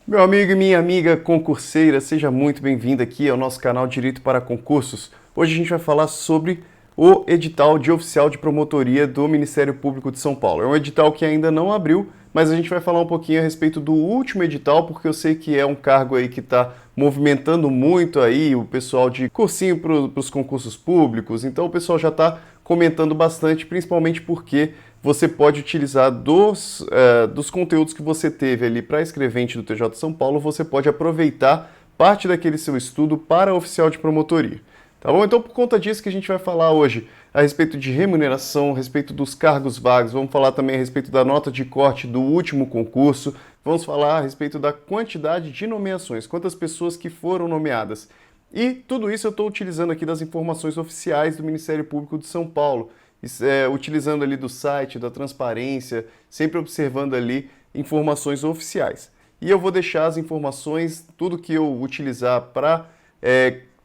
Meu amigo e minha amiga concurseira, seja muito bem-vindo aqui ao nosso canal Direito para Concursos. Hoje a gente vai falar sobre o edital de oficial de promotoria do Ministério Público de São Paulo. É um edital que ainda não abriu, mas a gente vai falar um pouquinho a respeito do último edital, porque eu sei que é um cargo aí que está movimentando muito aí o pessoal de cursinho para os concursos públicos, então o pessoal já está comentando bastante, principalmente porque você pode utilizar dos conteúdos que você teve ali para escrevente do TJ São Paulo, você pode aproveitar parte daquele seu estudo para oficial de promotoria. Tá bom? Então, por conta disso que a gente vai falar hoje a respeito de remuneração, a respeito dos cargos vagos, vamos falar também a respeito da nota de corte do último concurso, vamos falar a respeito da quantidade de nomeações, quantas pessoas que foram nomeadas. E tudo isso eu estou utilizando aqui das informações oficiais do Ministério Público de São Paulo, utilizando ali do site, da transparência, sempre observando ali informações oficiais. E eu vou deixar as informações, tudo que eu utilizar para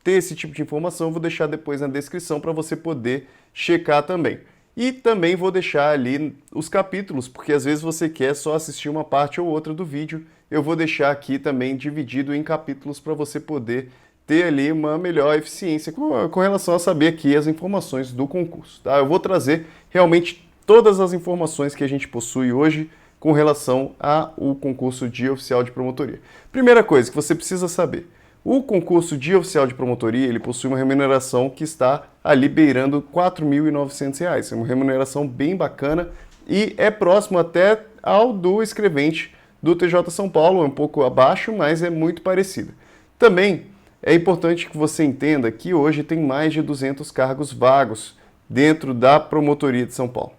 ter esse tipo de informação, eu vou deixar depois na descrição para você poder checar também. E também vou deixar ali os capítulos, porque às vezes você quer só assistir uma parte ou outra do vídeo, eu vou deixar aqui também dividido em capítulos para você poder ter ali uma melhor eficiência com relação a saber aqui as informações do concurso. Tá? Eu vou trazer realmente todas as informações que a gente possui hoje com relação ao concurso de oficial de promotoria. Primeira coisa que você precisa saber, o concurso de oficial de promotoria ele possui uma remuneração que está ali beirando R$ 4.900. É uma remuneração bem bacana e é próximo até ao do escrevente do TJ São Paulo, é um pouco abaixo, mas é muito parecido. Também é importante que você entenda que hoje tem mais de 200 cargos vagos dentro da promotoria de São Paulo.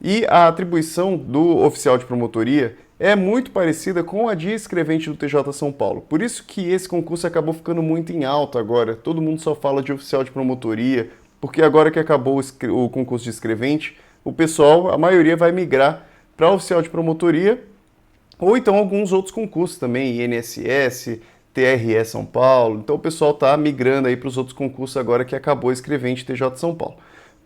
E a atribuição do oficial de promotoria é muito parecida com a de escrevente do TJ São Paulo. Por isso que esse concurso acabou ficando muito em alta agora. Todo mundo só fala de oficial de promotoria, porque agora que acabou o concurso de escrevente, o pessoal, a maioria vai migrar para oficial de promotoria, ou então alguns outros concursos também, INSS, TRE São Paulo. Então o pessoal está migrando aí para os outros concursos agora que acabou o escrevente TJ São Paulo.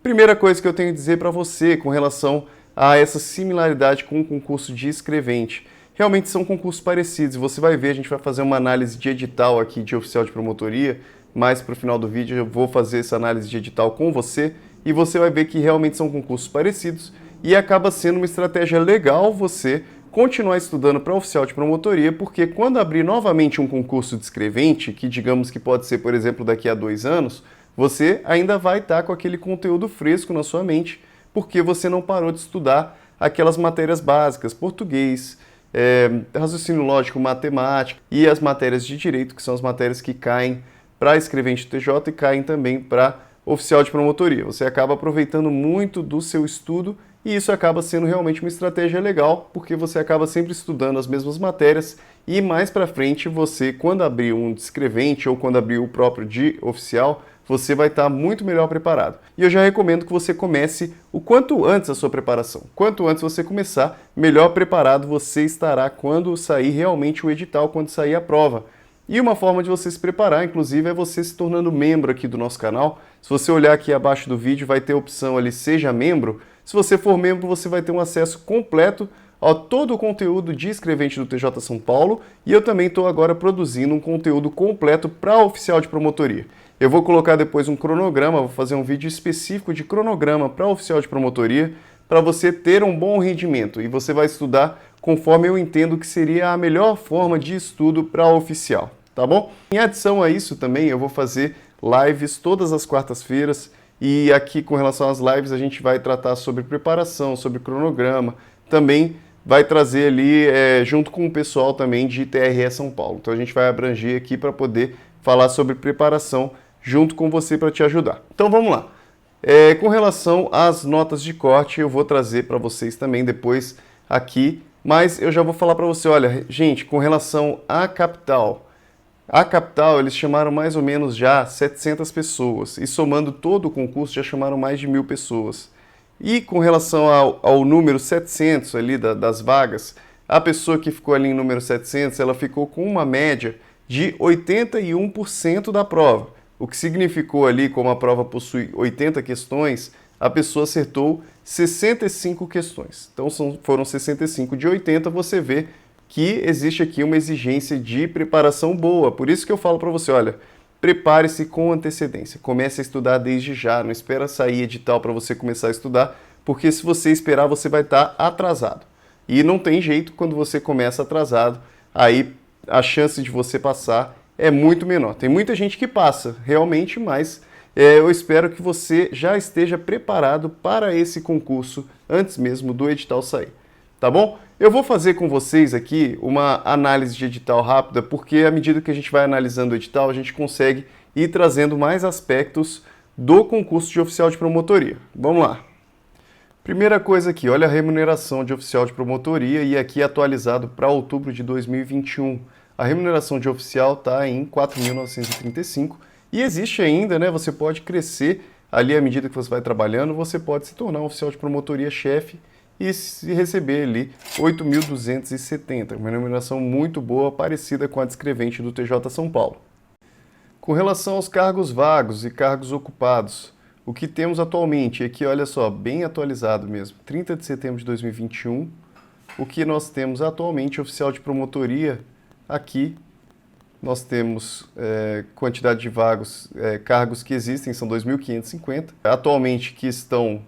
Primeira coisa que eu tenho a dizer para você com relação a essa similaridade com o concurso de escrevente. Realmente são concursos parecidos. Você vai ver, a gente vai fazer uma análise de edital aqui de oficial de promotoria, mas para o final do vídeo eu vou fazer essa análise de edital com você e você vai ver que realmente são concursos parecidos e acaba sendo uma estratégia legal você continuar estudando para oficial de promotoria, porque quando abrir novamente um concurso de escrevente, que digamos que pode ser, por exemplo, daqui a 2 anos, você ainda vai estar com aquele conteúdo fresco na sua mente, porque você não parou de estudar aquelas matérias básicas, português, raciocínio lógico, matemática e as matérias de direito, que são as matérias que caem para escrevente TJ e caem também para oficial de promotoria. Você acaba aproveitando muito do seu estudo e isso acaba sendo realmente uma estratégia legal, porque você acaba sempre estudando as mesmas matérias e mais para frente você, quando abrir um de escrevente ou quando abrir o próprio de oficial, você vai estar muito melhor preparado. E eu já recomendo que você comece o quanto antes a sua preparação. Quanto antes você começar, melhor preparado você estará quando sair realmente o edital, quando sair a prova. E uma forma de você se preparar, inclusive, é você se tornando membro aqui do nosso canal. Se você olhar aqui abaixo do vídeo, vai ter a opção ali, seja membro. Se você for membro, você vai ter um acesso completo a todo o conteúdo de escrevente do TJ São Paulo e eu também estou agora produzindo um conteúdo completo para oficial de promotoria. Eu vou colocar depois um cronograma, vou fazer um vídeo específico de cronograma para oficial de promotoria para você ter um bom rendimento e você vai estudar conforme eu entendo que seria a melhor forma de estudo para oficial, tá bom? Em adição a isso também eu vou fazer lives todas as quartas-feiras e aqui com relação às lives a gente vai tratar sobre preparação, sobre cronograma, também vai trazer ali junto com o pessoal também de TRE São Paulo. Então a gente vai abranger aqui para poder falar sobre preparação junto com você para te ajudar. Então vamos lá. Com relação às notas de corte, eu vou trazer para vocês também depois aqui, mas eu já vou falar para você, olha, gente, com relação à capital, eles chamaram mais ou menos já 700 pessoas e somando todo o concurso já chamaram mais de 1.000 pessoas. E com relação ao número 700 ali das vagas, a pessoa que ficou ali em número 700, ela ficou com uma média de 81% da prova. O que significou ali, como a prova possui 80 questões, a pessoa acertou 65 questões. Então foram 65 de 80, você vê que existe aqui uma exigência de preparação boa. Por isso que eu falo para você, olha, prepare-se com antecedência, comece a estudar desde já, não espera sair edital para você começar a estudar, porque se você esperar, você vai estar atrasado. E não tem jeito quando você começa atrasado, aí a chance de você passar é muito menor. Tem muita gente que passa, realmente, mas eu espero que você já esteja preparado para esse concurso antes mesmo do edital sair. Tá bom? Eu vou fazer com vocês aqui uma análise de edital rápida, porque à medida que a gente vai analisando o edital, a gente consegue ir trazendo mais aspectos do concurso de oficial de promotoria. Vamos lá. Primeira coisa aqui, olha a remuneração de oficial de promotoria e aqui atualizado para outubro de 2021. A remuneração de oficial está em R$ 4.935 e existe ainda, né? Você pode crescer ali à medida que você vai trabalhando, você pode se tornar um oficial de promotoria chefe e se receber ali 8.270, uma remuneração muito boa, parecida com a descrevente do TJ São Paulo. Com relação aos cargos vagos e cargos ocupados, o que temos atualmente, aqui olha só, bem atualizado mesmo, 30 de setembro de 2021, o que nós temos atualmente, oficial de promotoria, aqui nós temos quantidade de vagos, cargos que existem, são 2.550, atualmente que estão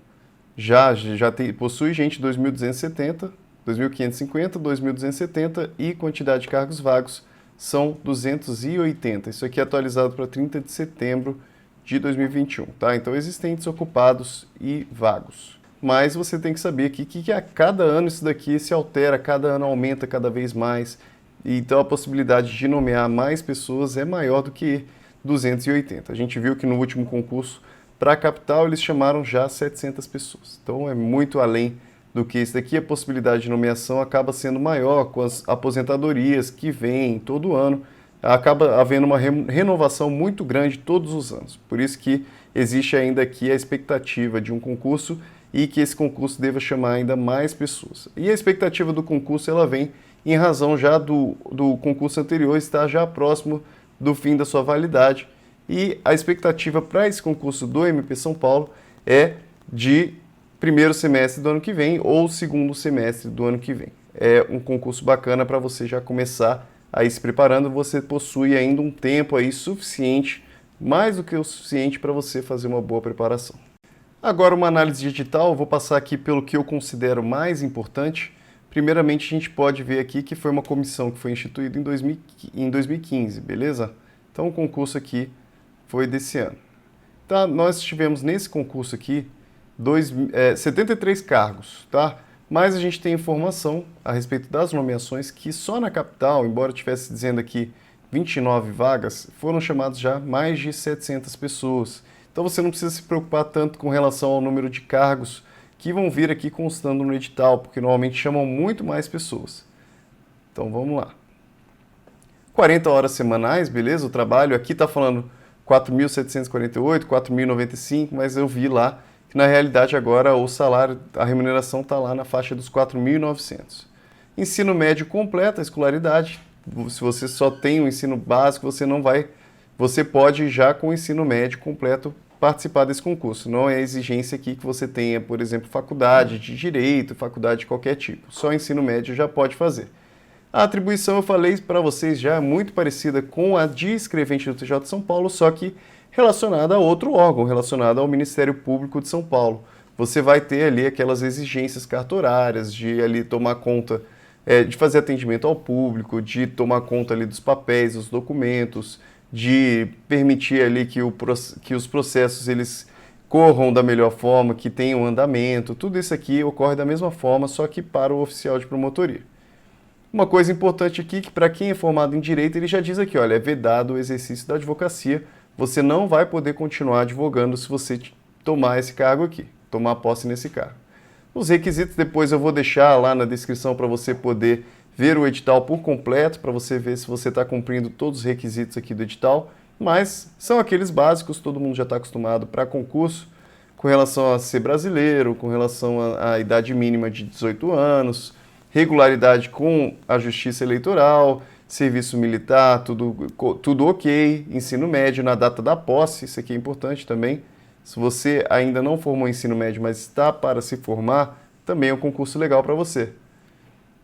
possui gente 2.270, 2.550, 2.270 e quantidade de cargos vagos são 280. Isso aqui é atualizado para 30 de setembro de 2021, tá? Então, existentes, ocupados e vagos. Mas você tem que saber aqui que a cada ano isso daqui se altera, cada ano aumenta cada vez mais. Então, a possibilidade de nomear mais pessoas é maior do que 280. A gente viu que no último concurso para a capital, eles chamaram já 700 pessoas. Então, é muito além do que isso daqui. A possibilidade de nomeação acaba sendo maior com as aposentadorias que vêm todo ano. Acaba havendo uma renovação muito grande todos os anos. Por isso que existe ainda aqui a expectativa de um concurso e que esse concurso deva chamar ainda mais pessoas. E a expectativa do concurso ela vem em razão já do concurso anterior estar já próximo do fim da sua validade. E a expectativa para esse concurso do MP São Paulo é de primeiro semestre do ano que vem ou segundo semestre do ano que vem. É um concurso bacana para você já começar a ir se preparando. Você possui ainda um tempo aí suficiente, mais do que o suficiente para você fazer uma boa preparação. Agora uma análise de edital, vou passar aqui pelo que eu considero mais importante. Primeiramente a gente pode ver aqui que foi uma comissão que foi instituída em 2015, beleza? Então o concurso aqui foi desse ano. Tá, nós tivemos nesse concurso aqui 73 cargos, tá? Mas a gente tem informação a respeito das nomeações que só na capital, embora estivesse dizendo aqui 29 vagas, foram chamadas já mais de 700 pessoas. Então você não precisa se preocupar tanto com relação ao número de cargos que vão vir aqui constando no edital, porque normalmente chamam muito mais pessoas. Então vamos lá. 40 horas semanais, beleza? O trabalho aqui está falando 4.748, 4.095, mas eu vi lá que na realidade agora o salário, a remuneração está lá na faixa dos 4.900. Ensino médio completo, a escolaridade, se você só tem o ensino básico, você pode já com o ensino médio completo participar desse concurso. Não é exigência aqui que você tenha, por exemplo, faculdade de direito, faculdade de qualquer tipo. Só ensino médio já pode fazer. A atribuição, eu falei para vocês já, é muito parecida com a de escrevente do TJ de São Paulo, só que relacionada a outro órgão, relacionada ao Ministério Público de São Paulo. Você vai ter ali aquelas exigências cartorárias de ali tomar conta, de fazer atendimento ao público, de tomar conta ali dos papéis, dos documentos, de permitir ali que os processos eles corram da melhor forma, que tenham andamento. Tudo isso aqui ocorre da mesma forma, só que para o oficial de promotoria. Uma coisa importante aqui, que para quem é formado em Direito, ele já diz aqui, olha, é vedado o exercício da advocacia, você não vai poder continuar advogando se você tomar esse cargo aqui, tomar posse nesse cargo. Os requisitos depois eu vou deixar lá na descrição para você poder ver o edital por completo, para você ver se você está cumprindo todos os requisitos aqui do edital, mas são aqueles básicos, todo mundo já está acostumado para concurso, com relação a ser brasileiro, com relação à idade mínima de 18 anos, regularidade com a justiça eleitoral, serviço militar, tudo ok, ensino médio na data da posse, isso aqui é importante também. Se você ainda não formou ensino médio, mas está para se formar, também é um concurso legal para você.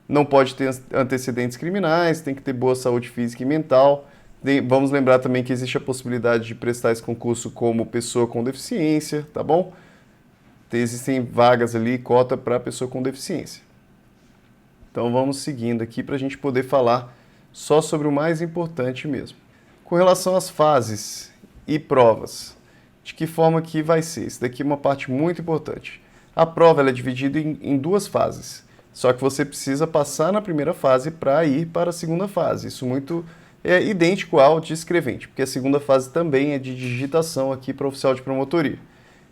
não pode ter antecedentes criminais, tem que ter boa saúde física e mental. Vamos lembrar também que existe a possibilidade de prestar esse concurso como pessoa com deficiência, tá bom? Existem vagas ali, cota para pessoa com deficiência. Então vamos seguindo aqui para a gente poder falar só sobre o mais importante mesmo. Com relação às fases e provas, de que forma que vai ser? Isso daqui é uma parte muito importante. A prova ela é dividida em duas fases, só que você precisa passar na primeira fase para ir para a segunda fase. Isso muito é idêntico ao de escrevente, porque a segunda fase também é de digitação aqui para oficial de promotoria.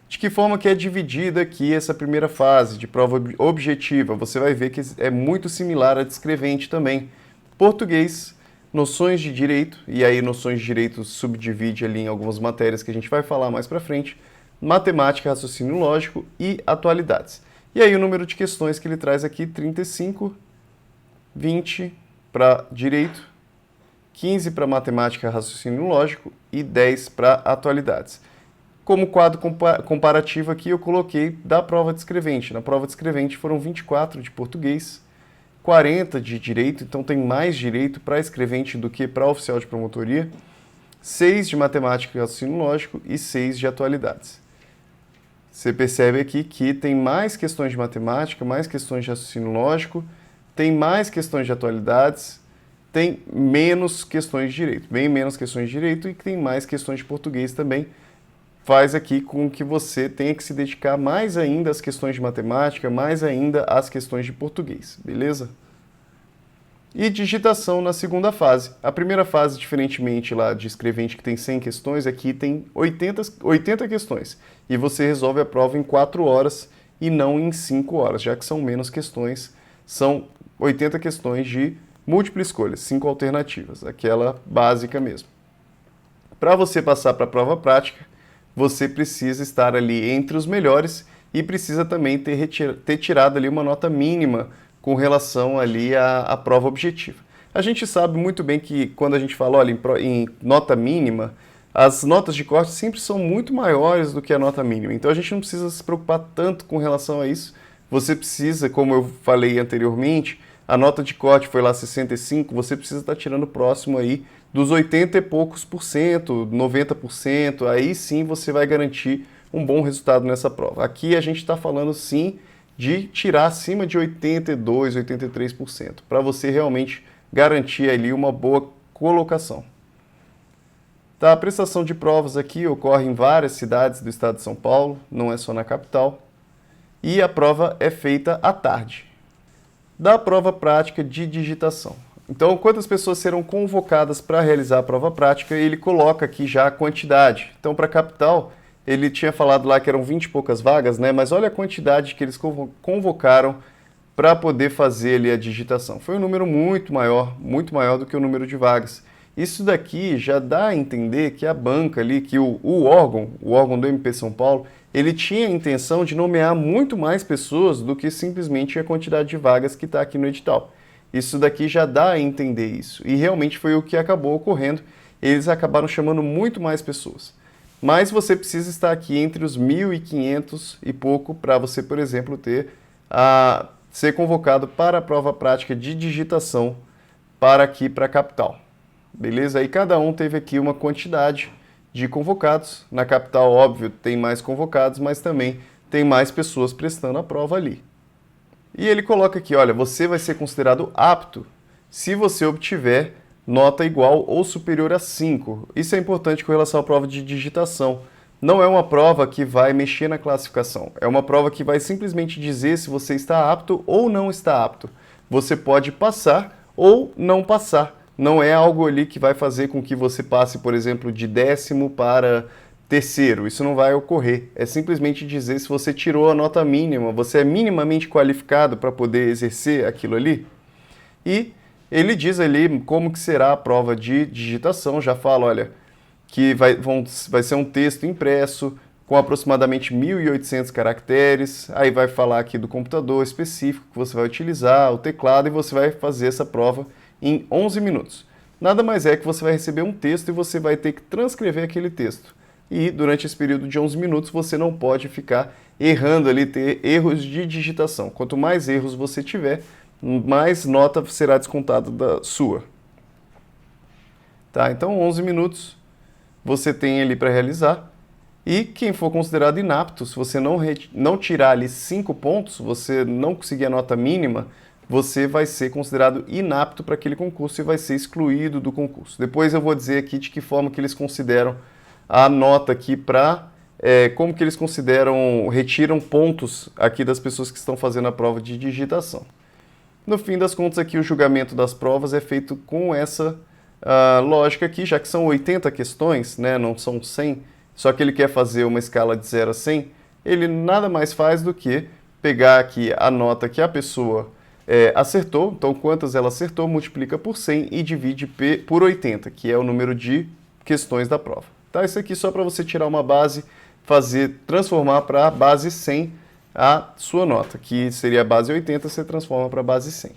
De que forma que é dividida aqui essa primeira fase de prova objetiva? Você vai ver que é muito similar à de escrevente também. Português, noções de direito, e aí noções de direito subdivide ali em algumas matérias que a gente vai falar mais para frente, matemática, raciocínio lógico e atualidades. E aí o número de questões que ele traz aqui, 35, 20 para direito, 15 para matemática, raciocínio lógico e 10 para atualidades. Como quadro comparativo aqui, eu coloquei da prova de escrevente. Na prova de escrevente foram 24 de português, 40 de direito, então tem mais direito para escrevente do que para oficial de promotoria, 6 de matemática e raciocínio lógico e 6 de atualidades. Você percebe aqui que tem mais questões de matemática, mais questões de raciocínio lógico, tem mais questões de atualidades, tem menos questões de direito, bem menos questões de direito e tem mais questões de português também. Faz aqui com que você tenha que se dedicar mais ainda às questões de matemática, mais ainda às questões de português, beleza? E digitação na segunda fase. A primeira fase, diferentemente lá de escrevente que tem 100 questões, aqui tem 80 questões. E você resolve a prova em 4 horas e não em 5 horas, já que são menos questões. São 80 questões de múltipla escolha, 5 alternativas, aquela básica mesmo. Para você passar para a prova prática, você precisa estar ali entre os melhores e precisa também ter tirado ali uma nota mínima com relação ali à prova objetiva. A gente sabe muito bem que quando a gente fala, olha, em nota mínima, as notas de corte sempre são muito maiores do que a nota mínima. Então a gente não precisa se preocupar tanto com relação a isso. Você precisa, como eu falei anteriormente, a nota de corte foi lá 65, você precisa estar tirando próximo aí dos 80 e poucos por cento, 90%, aí sim você vai garantir um bom resultado nessa prova. Aqui a gente está falando sim de tirar acima de 82, 83%, para você realmente garantir ali uma boa colocação. Tá, a prestação de provas aqui ocorre em várias cidades do estado de São Paulo, não é só na capital, e a prova é feita à tarde. Da prova prática de digitação. Então, quantas pessoas serão convocadas para realizar a prova prática? Ele coloca aqui já a quantidade. Então, para a capital, ele tinha falado lá que eram 20 e poucas vagas, né? Mas olha a quantidade que eles convocaram para poder fazer ali a digitação. Foi um número muito maior do que o número de vagas. Isso daqui já dá a entender que a banca ali, que o órgão do MP São Paulo, ele tinha a intenção de nomear muito mais pessoas do que simplesmente a quantidade de vagas que está aqui no edital. Isso daqui já dá a entender isso. E realmente foi o que acabou ocorrendo. Eles acabaram chamando muito mais pessoas. Mas você precisa estar aqui entre os 1.500 e pouco para você, por exemplo, ser convocado para a prova prática de digitação para a capital. Beleza? Aí cada um teve aqui uma quantidade de convocados. Na capital, óbvio, tem mais convocados, mas também tem mais pessoas prestando a prova ali. E ele coloca aqui, olha, você vai ser considerado apto se você obtiver nota igual ou superior a 5. Isso é importante com relação à prova de digitação. Não é uma prova que vai mexer na classificação. É uma prova que vai simplesmente dizer se você está apto ou não está apto. Você pode passar ou não passar. Não é algo ali que vai fazer com que você passe, por exemplo, de 10º para 3º. Isso não vai ocorrer. É simplesmente dizer se você tirou a nota mínima, você é minimamente qualificado para poder exercer aquilo ali. E ele diz ali como que será a prova de digitação. Já fala, olha, que vai ser um texto impresso com aproximadamente 1.800 caracteres. Aí vai falar aqui do computador específico que você vai utilizar, o teclado, e você vai fazer essa prova em 11 minutos. Nada mais é que você vai receber um texto e você vai ter que transcrever aquele texto. E durante esse período de 11 minutos você não pode ficar errando ali, ter erros de digitação. Quanto mais erros você tiver, mais nota será descontada da sua. Tá? Então, 11 minutos você tem ali para realizar. E quem for considerado inapto, se você não tirar ali 5 pontos, você não conseguir a nota mínima, você vai ser considerado inapto para aquele concurso e vai ser excluído do concurso. Depois eu vou dizer aqui de que forma que eles consideram a nota aqui para... como que eles consideram, retiram pontos aqui das pessoas que estão fazendo a prova de digitação. No fim das contas aqui o julgamento das provas é feito com essa lógica aqui, já que são 80 questões, né, não são 100, só que ele quer fazer uma escala de 0 a 100, ele nada mais faz do que pegar aqui a nota que a pessoa acertou, então quantas ela acertou, multiplica por 100 e divide por 80, que é o número de questões da prova. Tá? Isso aqui só para você tirar uma base, transformar para a base 100 a sua nota, que seria a base 80, você transforma para a base 100.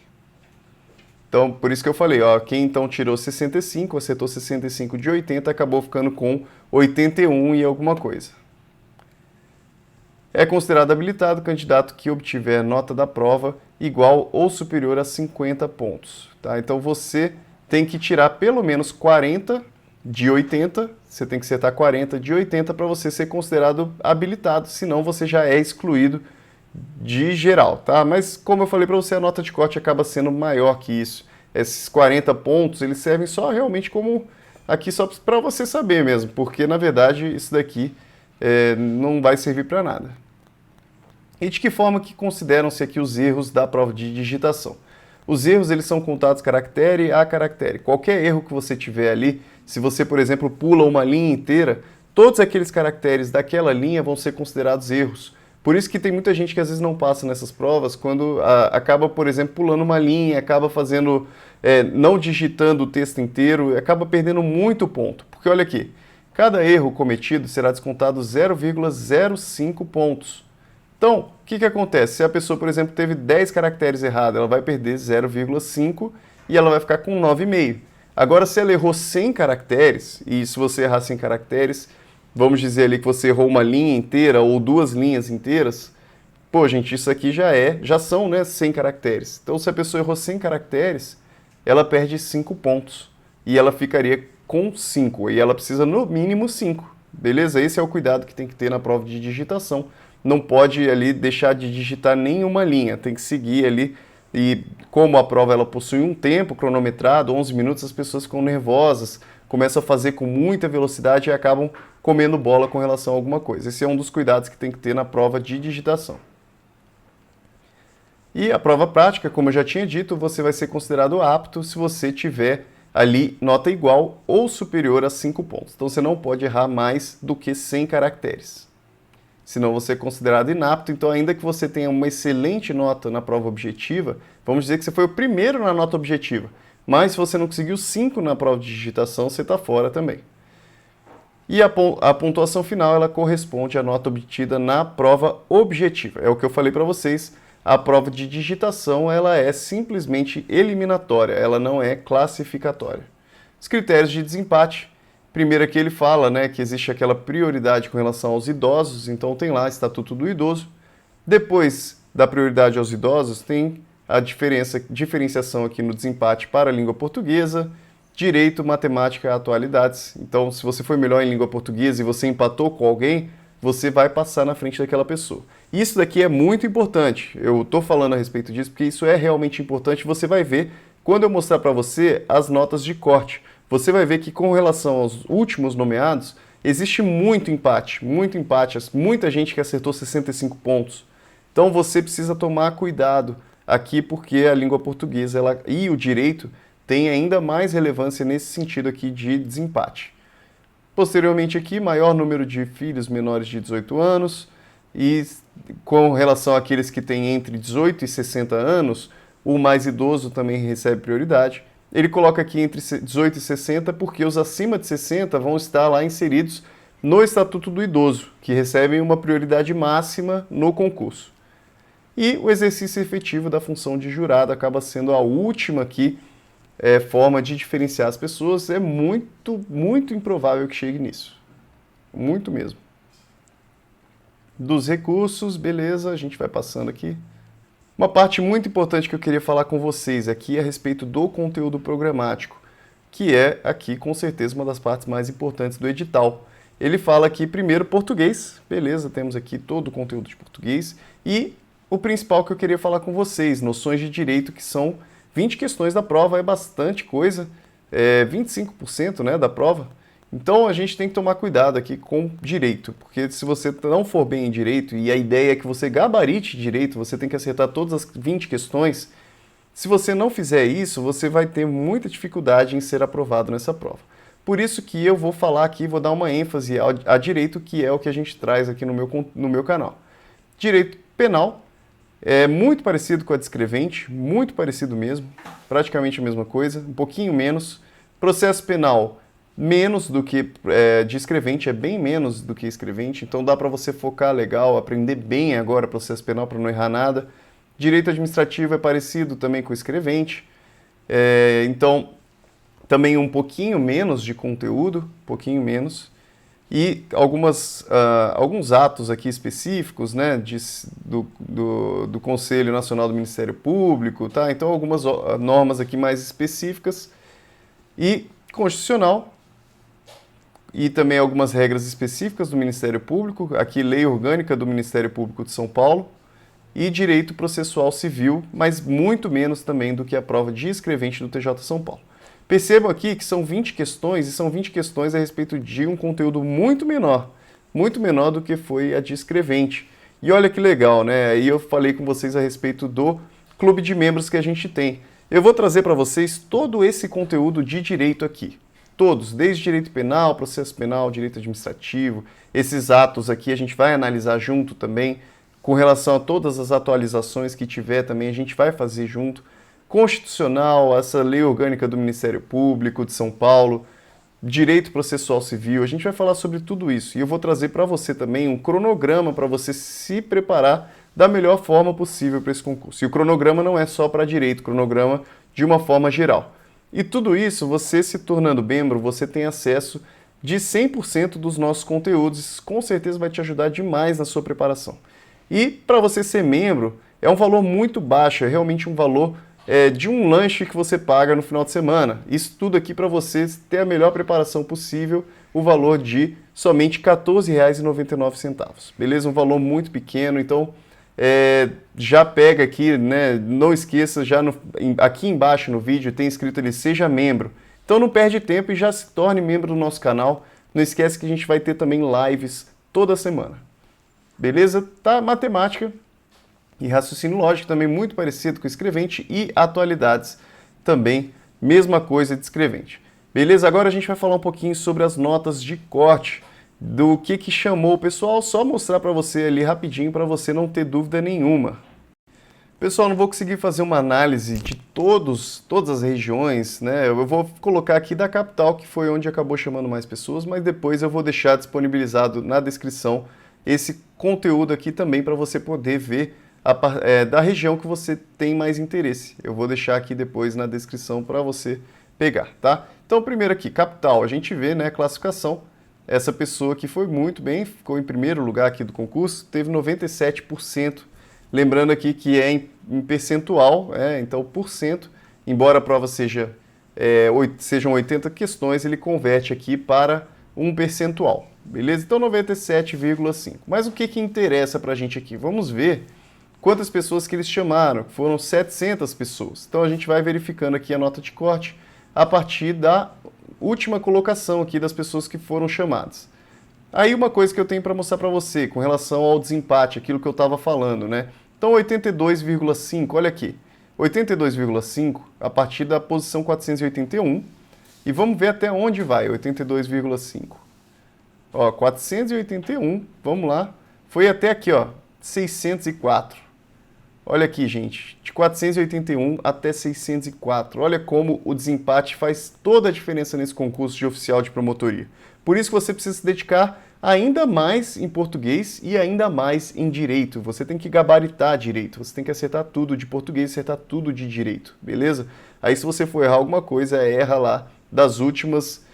Então, por isso que eu falei, ó, quem então tirou 65, acertou 65 de 80, acabou ficando com 81 e alguma coisa. É considerado habilitado o candidato que obtiver nota da prova igual ou superior a 50 pontos. Tá? Então, você tem que tirar pelo menos 40 de 80, você tem que acertar 40 de 80 para você ser considerado habilitado, senão você já é excluído de geral, tá? Mas como eu falei para você, a nota de corte acaba sendo maior que isso. Esses 40 pontos, eles servem só realmente como aqui só para você saber mesmo, porque na verdade isso daqui não vai servir para nada. E de que forma que consideram-se aqui os erros da prova de digitação? Os erros, eles são contados caractere a caractere. Qualquer erro que você tiver ali, se você, por exemplo, pula uma linha inteira, todos aqueles caracteres daquela linha vão ser considerados erros. Por isso que tem muita gente que às vezes não passa nessas provas, quando acaba, por exemplo, pulando uma linha, acaba fazendo, não digitando o texto inteiro, acaba perdendo muito ponto. Porque olha aqui, cada erro cometido será descontado 0,05 pontos. Então, o que acontece? Se a pessoa, por exemplo, teve 10 caracteres errados, ela vai perder 0,5 e ela vai ficar com 9,5. Agora, se ela errou 100 caracteres, e se você errar 100 caracteres, vamos dizer ali que você errou uma linha inteira ou 2 linhas inteiras, pô, gente, isso aqui já são, né, 100 caracteres. Então, se a pessoa errou 100 caracteres, ela perde 5 pontos e ela ficaria com 5, e ela precisa no mínimo 5, beleza? Esse é o cuidado que tem que ter na prova de digitação. Não pode ali deixar de digitar nenhuma linha, tem que seguir ali. E como a prova ela possui um tempo cronometrado, 11 minutos, as pessoas ficam nervosas, começam a fazer com muita velocidade e acabam comendo bola com relação a alguma coisa. Esse é um dos cuidados que tem que ter na prova de digitação. E a prova prática, como eu já tinha dito, você vai ser considerado apto se você tiver ali nota igual ou superior a 5 pontos. Então você não pode errar mais do que 100 caracteres. Senão você é considerado inapto. Então, ainda que você tenha uma excelente nota na prova objetiva, vamos dizer que você foi o primeiro na nota objetiva, mas se você não conseguiu 5 na prova de digitação, você está fora também. E a pontuação final, ela corresponde à nota obtida na prova objetiva. É o que eu falei para vocês, a prova de digitação, ela é simplesmente eliminatória, ela não é classificatória. Os critérios de desempate. Primeiro aqui ele fala, né, que existe aquela prioridade com relação aos idosos, então tem lá Estatuto do Idoso. Depois da prioridade aos idosos, tem a diferenciação aqui no desempate para a língua portuguesa, direito, matemática e atualidades. Então, se você foi melhor em língua portuguesa e você empatou com alguém, você vai passar na frente daquela pessoa. Isso daqui é muito importante. Eu estou falando a respeito disso porque isso é realmente importante. Você vai ver, quando eu mostrar para você, as notas de corte. Você vai ver que com relação aos últimos nomeados, existe muito empate, muita gente que acertou 65 pontos. Então você precisa tomar cuidado aqui porque a língua portuguesa e o direito têm ainda mais relevância nesse sentido aqui de desempate. Posteriormente aqui, maior número de filhos menores de 18 anos e com relação àqueles que têm entre 18 e 60 anos, o mais idoso também recebe prioridade. Ele coloca aqui entre 18 e 60 porque os acima de 60 vão estar lá inseridos no Estatuto do Idoso, que recebem uma prioridade máxima no concurso. E o exercício efetivo da função de jurado acaba sendo a última aqui forma de diferenciar as pessoas. É muito, muito improvável que chegue nisso. Muito mesmo. Dos recursos, beleza, a gente vai passando aqui. Uma parte muito importante que eu queria falar com vocês aqui é a respeito do conteúdo programático, que é aqui com certeza uma das partes mais importantes do edital. Ele fala aqui primeiro português, beleza, temos aqui todo o conteúdo de português, e o principal que eu queria falar com vocês, noções de direito, que são 20 questões da prova, é bastante coisa, 25%, né, da prova. Então a gente tem que tomar cuidado aqui com direito, porque se você não for bem em direito, e a ideia é que você gabarite direito, você tem que acertar todas as 20 questões, se você não fizer isso, você vai ter muita dificuldade em ser aprovado nessa prova. Por isso que eu vou falar aqui, vou dar uma ênfase a direito, que é o que a gente traz aqui no meu canal. Direito penal é muito parecido com a descrevente, muito parecido mesmo, praticamente a mesma coisa, um pouquinho menos. Processo penal, menos do que descrevente, é bem menos do que escrevente, então dá para você focar legal, aprender bem agora processo penal para não errar nada. Direito administrativo é parecido também com escrevente, então também um pouquinho menos de conteúdo, um pouquinho menos, e alguns atos aqui específicos, né, do Conselho Nacional do Ministério Público, tá? Então algumas normas aqui mais específicas, e constitucional, e também algumas regras específicas do Ministério Público, aqui Lei Orgânica do Ministério Público de São Paulo, e Direito Processual Civil, mas muito menos também do que a prova de escrevente do TJ São Paulo. Percebam aqui que são 20 questões, e são 20 questões a respeito de um conteúdo muito menor do que foi a de escrevente. E olha que legal, né? Aí eu falei com vocês a respeito do clube de membros que a gente tem. Eu vou trazer para vocês todo esse conteúdo de direito aqui. Todos, desde direito penal, processo penal, direito administrativo, esses atos aqui a gente vai analisar junto também, com relação a todas as atualizações que tiver também a gente vai fazer junto. Constitucional, essa lei orgânica do Ministério Público de São Paulo, direito processual civil, a gente vai falar sobre tudo isso. E eu vou trazer para você também um cronograma para você se preparar da melhor forma possível para esse concurso. E o cronograma não é só para direito, cronograma de uma forma geral. E tudo isso, você se tornando membro, você tem acesso de 100% dos nossos conteúdos. Isso com certeza vai te ajudar demais na sua preparação. E para você ser membro, é um valor muito baixo, é realmente um valor de um lanche que você paga no final de semana. Isso tudo aqui para você ter a melhor preparação possível, o valor de somente R$ 14,99. Beleza? Um valor muito pequeno, então já pega aqui, né? Não esqueça, aqui embaixo no vídeo tem escrito ali, seja membro. Então não perde tempo e já se torne membro do nosso canal. Não esquece que a gente vai ter também lives toda semana. Beleza? Tá? Matemática e raciocínio lógico também muito parecido com escrevente, e atualidades também, mesma coisa de escrevente. Beleza? Agora a gente vai falar um pouquinho sobre as notas de corte, do que chamou o pessoal, só mostrar para você ali rapidinho para você não ter dúvida nenhuma. Pessoal, não vou conseguir fazer uma análise de todas as regiões, né? Eu vou colocar aqui da capital, que foi onde acabou chamando mais pessoas, mas depois eu vou deixar disponibilizado na descrição esse conteúdo aqui também para você poder ver da região que você tem mais interesse. Eu vou deixar aqui depois na descrição para você pegar, tá? Então, primeiro aqui, capital, a gente vê, né, classificação. Essa pessoa que foi muito bem, ficou em primeiro lugar aqui do concurso, teve 97%. Lembrando aqui que é em percentual, então por cento, embora a prova sejam 80 questões, ele converte aqui para um percentual, beleza? Então 97,5. Mas o que interessa para a gente aqui? Vamos ver quantas pessoas que eles chamaram. Foram 700 pessoas. Então a gente vai verificando aqui a nota de corte a partir da última colocação aqui das pessoas que foram chamadas. Aí uma coisa que eu tenho para mostrar para você com relação ao desempate, aquilo que eu estava falando, né? Então 82,5, olha aqui, 82,5 a partir da posição 481, e vamos ver até onde vai 82,5. Ó, 481, vamos lá, foi até aqui, ó, 604. Olha aqui, gente, de 481 até 604. Olha como o desempate faz toda a diferença nesse concurso de oficial de promotoria. Por isso que você precisa se dedicar ainda mais em português e ainda mais em direito. Você tem que gabaritar direito, você tem que acertar tudo de português e acertar tudo de direito, beleza? Aí se você for errar alguma coisa, erra lá dos últimos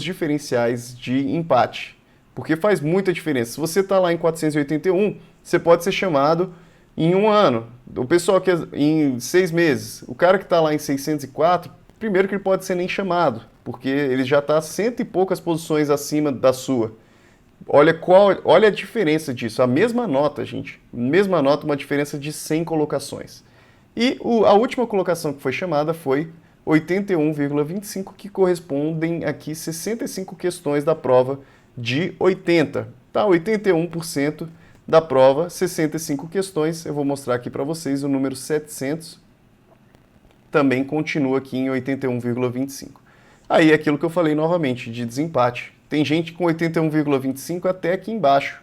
diferenciais de empate. Porque faz muita diferença. Se você está lá em 481, você pode ser chamado em um ano. O pessoal que em 6 meses. O cara que está lá em 604, primeiro que ele pode ser nem chamado, porque ele já está cento e poucas posições acima da sua. Olha a diferença disso. A mesma nota, gente. Mesma nota, uma diferença de 100 colocações. E a última colocação que foi chamada foi 81,25, que correspondem aqui 65 questões da prova de 80. Tá, 81% da prova, 65 questões. Eu vou mostrar aqui para vocês o número 700. Também continua aqui em 81,25. Aí aquilo que eu falei novamente, de desempate. Tem gente com 81,25 até aqui embaixo.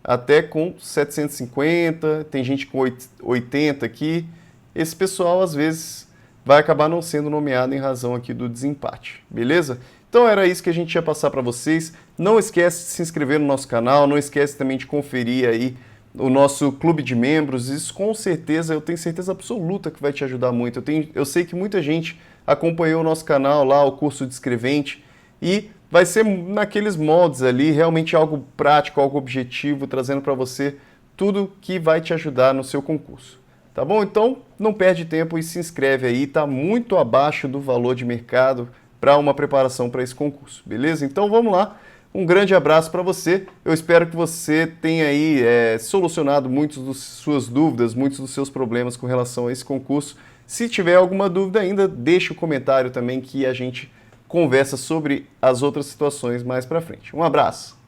Até com 750, tem gente com 80 aqui. Esse pessoal, às vezes, vai acabar não sendo nomeado em razão aqui do desempate, beleza? Então era isso que a gente ia passar para vocês. Não esquece de se inscrever no nosso canal, não esquece também de conferir aí o nosso clube de membros. Isso com certeza, eu tenho certeza absoluta que vai te ajudar muito. Eu sei que muita gente acompanhou o nosso canal lá, o curso de escrevente, e vai ser naqueles moldes ali, realmente algo prático, algo objetivo, trazendo para você tudo que vai te ajudar no seu concurso. Tá bom? Então, não perde tempo e se inscreve aí, tá muito abaixo do valor de mercado para uma preparação para esse concurso, beleza? Então vamos lá, um grande abraço para você, eu espero que você tenha aí solucionado muitas das suas dúvidas, muitos dos seus problemas com relação a esse concurso. Se tiver alguma dúvida ainda, deixe o comentário também que a gente conversa sobre as outras situações mais para frente. Um abraço!